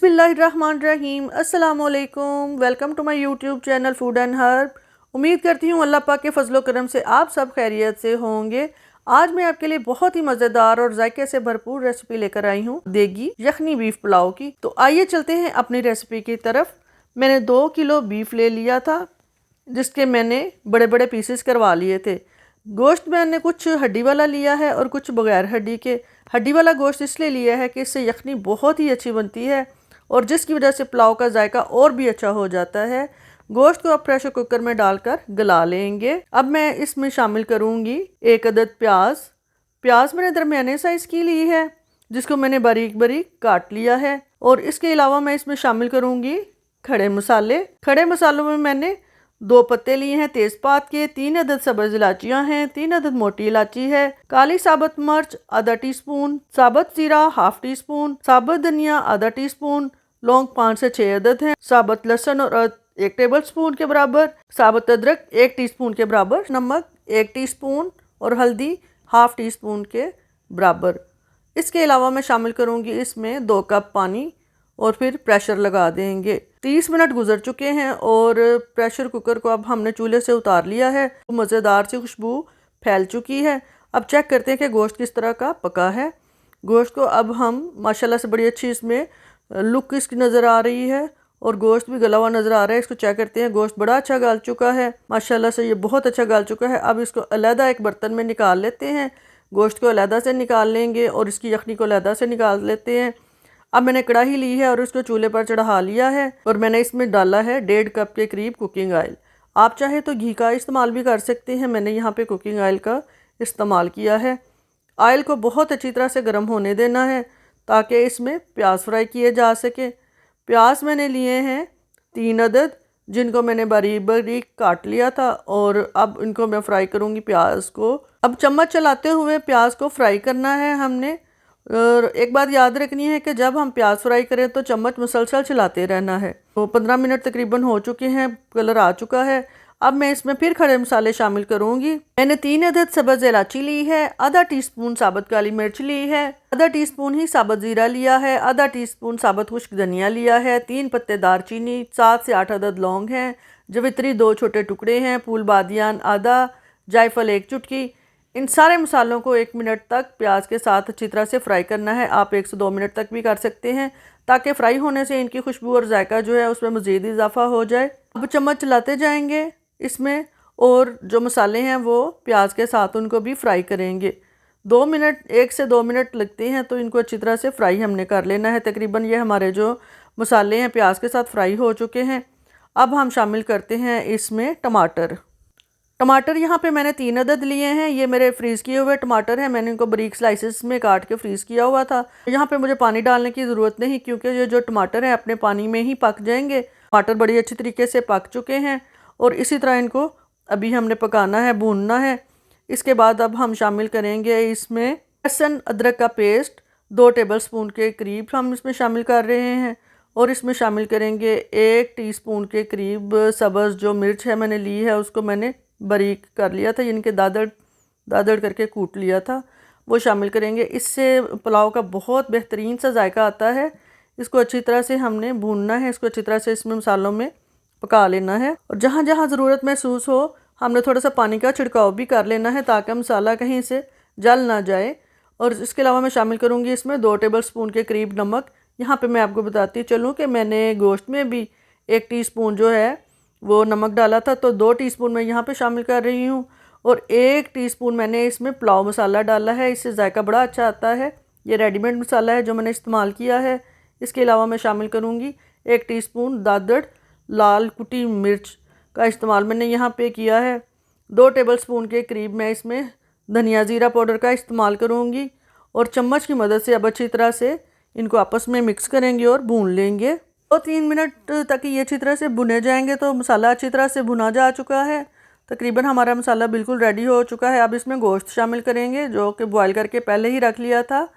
बिस्मिल्लाहिर्रहमानिर्रहीम अस्सलामुअलैकुम। Welcome to my YouTube channel food and herb. उम्मीद करती हूँ अल्लाह पाक के फजलो करम से आप सब खैरियत से होंगे। आज मैं आपके लिए बहुत ही मज़ेदार और जायके से भरपूर रेसिपी लेकर आई हूँ देगी यखनी बीफ पुलाव की। तो आइए चलते हैं अपनी रेसिपी की तरफ। मैंने 2 किलो बीफ ले लिया था, जिसके मैंने बड़े बड़े पीसेस करवा लिए थे। गोश्त मैंने कुछ हड्डी वाला लिया है और कुछ बगैर हड्डी के। हड्डी वाला गोश्त इसलिए लिया है कि इससे यखनी बहुत ही अच्छी बनती है और जिसकी वजह से पुलाव का जायका और भी अच्छा हो जाता है। गोश्त को अब प्रेशर कुकर में डालकर गला लेंगे। अब मैं इसमें शामिल करूंगी 1 अदद प्याज। प्याज मैंने दरमियाने साइज़ की ली है, जिसको मैंने बारीक बारीक काट लिया है। और इसके अलावा मैं इसमें शामिल करूंगी खड़े मसाले। खड़े मसालों में मैंने 2 पत्ते लिए हैं तेज़पात के, 3 अदद सब्ज़ इलाचियाँ हैं, 3 अदद मोटी इलाची है, काली साबुत मिर्च आधा टीस्पून, साबुत जीरा हाफ टी स्पून, साबुत धनिया आधा टीस्पून, लौंग 5 से 6 अदद हैं, साबुत लहसुन और 1 टेबल स्पून के बराबर, साबुत अदरक 1 टीस्पून के बराबर, नमक 1 टीस्पून और हल्दी हाफ टी स्पून के बराबर। इसके अलावा मैं शामिल करूँगी इसमें 2 कप पानी और फिर प्रेशर लगा देंगे। 30 मिनट गुजर चुके हैं और प्रेशर कुकर को अब हमने चूल्हे से उतार लिया है। मज़ेदार सी खुशबू फैल चुकी है। अब चेक करते हैं कि गोश्त किस तरह का पका है। गोश्त को अब हम माशाल्लाह से बड़ी अच्छी इसमें लुक इसकी नज़र आ रही है और गोश्त भी गला हुआ नज़र आ रहा है। इसको चेक करते हैं। गोश्त बड़ा अच्छा गल चुका है, माशाल्लाह से ये बहुत अच्छा गल चुका है। अब इसको अलहदा एक बर्तन में निकाल लेते हैं। गोश्त को अलहदा से निकाल लेंगे और इसकी यखनी को अलहदा से निकाल लेते हैं। अब मैंने कढ़ाई ली है और उसको चूल्हे पर चढ़ा लिया है और मैंने इसमें डाला है 1.5 कप के करीब कुकिंग ऑयल। आप चाहे तो घी का इस्तेमाल भी कर सकते हैं, मैंने यहाँ पे कुकिंग ऑयल का इस्तेमाल किया है। ऑयल को बहुत अच्छी तरह से गर्म होने देना है ताकि इसमें प्याज फ्राई किए जा सके। प्याज मैंने लिए हैं 3 अदद, जिनको मैंने बारीक बारीक काट लिया था और अब इनको मैं फ्राई करूँगी प्याज को। अब चम्मच चलाते हुए प्याज को फ्राई करना है हमने। और एक बात याद रखनी है कि जब हम प्याज फ्राई करें तो चम्मच मुसलसल चलाते रहना है। तो 15 मिनट तकरीबन हो चुके हैं, कलर आ चुका है। अब मैं इसमें फिर खड़े मसाले शामिल करूंगी। मैंने 3 अदद सब्ज़ इलाची ली है, आधा टीस्पून साबुत काली मिर्च ली है, आधा टीस्पून ही साबुत जीरा लिया है, आधा टीस्पून साबुत खुश्क धनिया लिया है, 3 पत्ते दारचीनी, 7 से 8 अदद लौंग हैं, जवित्री 2 छोटे टुकड़े हैं, फूल बादियान आधा, जायफल 1 चुटकी। इन सारे मसालों को 1 मिनट तक प्याज के साथ अच्छी तरह से फ्राई करना है। आप 1 से 2 मिनट तक भी कर सकते हैं ताकि फ्राई होने से इनकी खुशबू और जायका जो है उसमें मज़ीद इजाफा हो जाए। अब चम्मच चलाते जाएंगे इसमें और जो मसाले हैं वो प्याज के साथ उनको भी फ्राई करेंगे। 2 मिनट 1 से 2 मिनट लगते हैं तो इनको अच्छी तरह से फ्राई हमने कर लेना है। तकरीबन ये हमारे जो मसाले हैं प्याज के साथ फ्राई हो चुके हैं। अब हम शामिल करते हैं इसमें टमाटर। टमाटर यहाँ पे मैंने 3 अदद लिए हैं। ये मेरे फ्रीज़ किए हुए टमाटर हैं, मैंने इनको बारीक स्लाइसेस में काट के फ्रीज़ किया हुआ था। यहाँ पे मुझे पानी डालने की ज़रूरत नहीं क्योंकि ये जो टमाटर हैं अपने पानी में ही पक जाएंगे। टमाटर बड़ी अच्छी तरीके से पक चुके हैं और इसी तरह इनको अभी हमने पकाना है, भूनना है। इसके बाद अब हम शामिल करेंगे इसमें लहसुन अदरक का पेस्ट 2 टेबल स्पून के करीब हम इसमें शामिल कर रहे हैं और इसमें शामिल करेंगे 1 टीस्पून के करीब सब्ज़ जो मिर्च है मैंने ली है, उसको मैंने बारीक कर लिया था, यानी कि दादड़ करके कूट लिया था, वो शामिल करेंगे। इससे पुलाव का बहुत बेहतरीन सा जायका आता है। इसको अच्छी तरह से हमने भूनना है, इसको अच्छी तरह से इसमें मसालों में पका लेना है और जहाँ जहाँ ज़रूरत महसूस हो हमने थोड़ा सा पानी का छिड़काव भी कर लेना है ताकि मसाला कहीं से जल ना जाए। और इसके अलावा मैं शामिल करूँगी इसमें 2 टेबल स्पून के करीब नमक। यहाँ पर मैं आपको बताती चलूँ कि मैंने गोश्त में भी 1 टीस्पून जो है वो नमक डाला था, तो 2 टीस्पून मैं यहाँ पे शामिल कर रही हूँ और 1 टीस्पून मैंने इसमें पुलाव मसाला डाला है। इससे जायका बड़ा अच्छा आता है। ये रेडीमेड मसाला है जो मैंने इस्तेमाल किया है। इसके अलावा मैं शामिल करूँगी 1 टीस्पून दादड़ लाल कुटी मिर्च का इस्तेमाल मैंने यहाँ पे किया है। 2 टेबल स्पून के करीब मैं इसमें धनिया ज़ीरा पाउडर का इस्तेमाल करूँगी और चम्मच की मदद से अब अच्छी तरह से इनको आपस में मिक्स करेंगे और भून लेंगे। 2-3 मिनट तक ये अच्छी तरह से भुने जाएंगे तो मसाला अच्छी तरह से भुना जा चुका है। तकरीबन हमारा मसाला बिल्कुल रेडी हो चुका है। अब इसमें गोश्त शामिल करेंगे जो कि बॉईल करके पहले ही रख लिया था।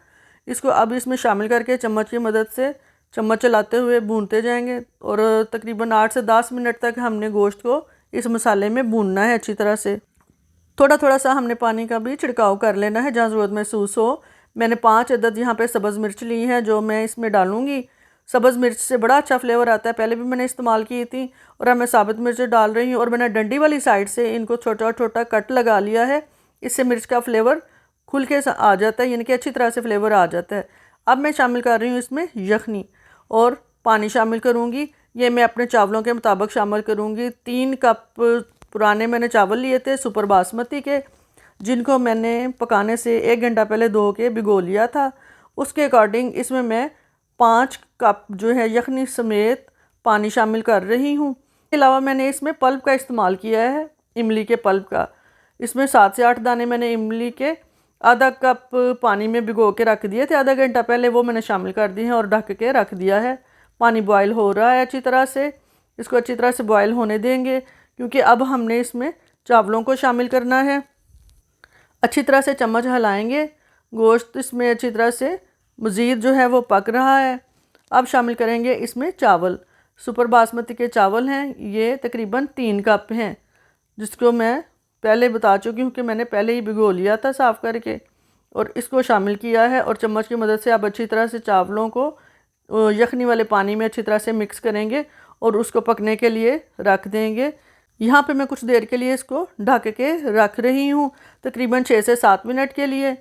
इसको अब इसमें शामिल करके चम्मच की मदद से चम्मच चलाते हुए भूनते जाएंगे और तकरीबन 8 से 10 मिनट तक हमने गोश्त को इस मसाले में भूनना है अच्छी तरह से। थोड़ा थोड़ा सा हमने पानी का भी छिड़काव कर लेना है जहाँ ज़रूरत महसूस हो। मैंने 5 अदद यहाँ पे सब्ज़ मिर्च ली है जो मैं इसमें डालूँगी। सब्ज़ मिर्च से बड़ा अच्छा फ्लेवर आता है, पहले भी मैंने इस्तेमाल की थी। और अब मैं साबित मिर्च डाल रही हूँ और मैंने डंडी वाली साइड से इनको छोटा छोटा कट लगा लिया है। इससे मिर्च का फ्लेवर खुल के आ जाता है, यानी कि अच्छी तरह से फ्लेवर आ जाता है। अब मैं शामिल कर रही हूँ इसमें यखनी और पानी शामिल करूँगी। ये मैं अपने चावलों के मुताबिक शामिल करूँगी। 3 कप पुराने मैंने चावल लिए थे सुपर बासमती के, जिनको मैंने पकाने से 1 घंटा पहले धो के भिगो लिया था। उसके अकॉर्डिंग इसमें मैं 5 कप जो है यखनी समेत पानी शामिल कर रही हूँ। इसके अलावा मैंने इसमें पल्प का इस्तेमाल किया है, इमली के पल्प का। इसमें 7 से 8 दाने मैंने इमली के आधा कप पानी में भिगो के रख दिए थे आधा घंटा पहले, वो मैंने शामिल कर दिए हैं और ढक के रख दिया है। पानी बॉयल हो रहा है अच्छी तरह से, इसको अच्छी तरह से बॉयल होने देंगे, क्योंकि अब हमने इसमें चावलों को शामिल करना है। अच्छी तरह से चम्मच हिलाएंगे। गोश्त इसमें अच्छी तरह से मज़ीद जो है वो पक रहा है। अब शामिल करेंगे इसमें चावल। सुपर बासमती के चावल हैं, ये तकरीबन 3 कप हैं, जिसको मैं पहले बता चुकी हूँ कि मैंने पहले ही भिगो लिया था साफ़ करके, और इसको शामिल किया है। और चम्मच की मदद से अब अच्छी तरह से चावलों को यखनी वाले पानी में अच्छी तरह से मिक्स करेंगे और उसको पकने के लिए रख देंगे। यहाँ पे मैं कुछ देर के लिए इसको ढक के रख रही हूँ, तकरीबन 6 से 7 मिनट के लिए।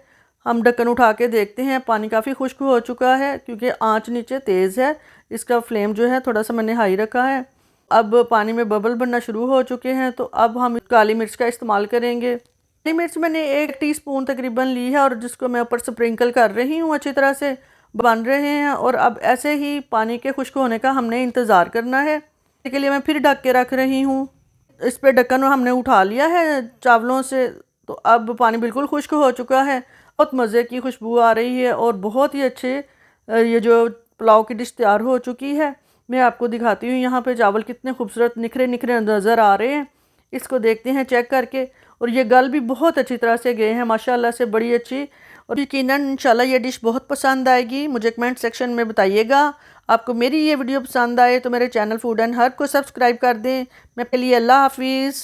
हम ढक्कन उठा के देखते हैं, पानी काफ़ी खुश्क हो चुका है, क्योंकि आंच नीचे तेज़ है। इसका फ्लेम जो है थोड़ा सा मैंने हाई रखा है। अब पानी में बबल बनना शुरू हो चुके हैं, तो अब हम काली मिर्च का इस्तेमाल करेंगे। काली मिर्च मैंने 1 टीस्पून तकरीबन ली है और जिसको मैं ऊपर स्प्रिंकल कर रही हूँ। अच्छी तरह से बन रहे हैं और अब ऐसे ही पानी के खुश्क होने का हमने इंतज़ार करना है। इसके लिए मैं फिर ढक के रख रही हूँ। इस पर ढक्कन हमने उठा लिया है चावलों से, तो अब पानी बिल्कुल खुश्क हो चुका है। बहुत मज़े की खुशबू आ रही है और बहुत ही अच्छे ये जो पुलाव की डिश तैयार हो चुकी है। मैं आपको दिखाती हूँ यहाँ पे चावल कितने खूबसूरत निखरे निखरे नज़र आ रहे हैं। इसको देखते हैं चेक करके, और ये गल भी बहुत अच्छी तरह से गए हैं माशाल्लाह से, बड़ी अच्छी। और यकीनन इंशाल्लाह ये डिश बहुत पसंद आएगी। मुझे कमेंट सेक्शन में बताइएगा आपको मेरी ये वीडियो पसंद आए तो मेरे चैनल फूड एंड हर्ब को सब्सक्राइब कर दें। मैं के लिए अल्लाह हाफिज़।